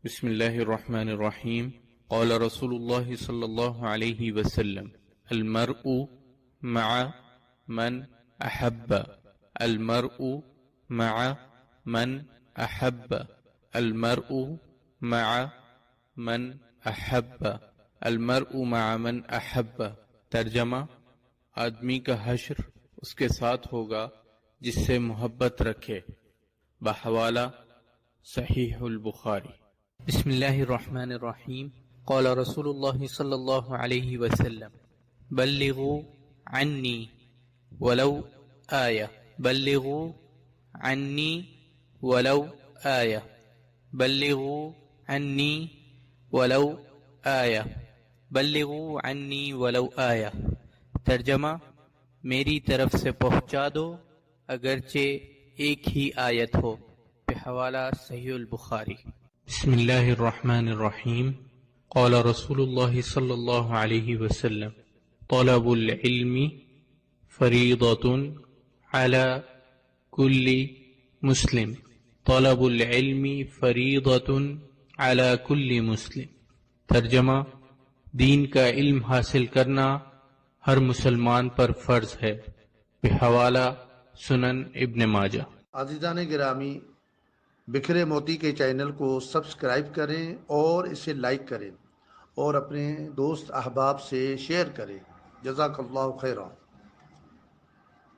بسم الله الرحمن الرحيم. قال رسول الله صلى الله عليه وسلم: المرء مع من أحب، المرء مع من أحب، المرء مع من أحب، المرء مع من أحب. ترجمہ: آدمی کا حشر اس کے ساتھ ہوگا جس سے محبت رکھے. بحوالہ صحیح البخاری. بسم اللہ الرحمن الرحیم. قال رسول اللہ صلی اللہ علیہ وسلم: بلغوا عنی ولو آیہ، بلغوا عنی ولو آیہ، بلغوا عنی ولو آیہ، بلغوا عنی ولو آیہ. ترجمہ: میری طرف سے پہنچا دو اگرچہ ایک ہی آیت ہو. بحوالہ صحیح البخاری. بسم اللہ الرحمن الرحیم. قال رسول اللہ صلی اللہ علیہ وسلم: طلب العلم فریضۃ علی کل مسلم، طلب العلم فریضۃ علی کل مسلم. ترجمہ: دین کا علم حاصل کرنا ہر مسلمان پر فرض ہے. بحوالہ سنن ابن ماجہ. عزیزان گرامی، بکھرے موتی کے چینل کو سبسکرائب کریں اور اسے لائک کریں اور اپنے دوست احباب سے شیئر کریں. جزاک اللہ خیرہ.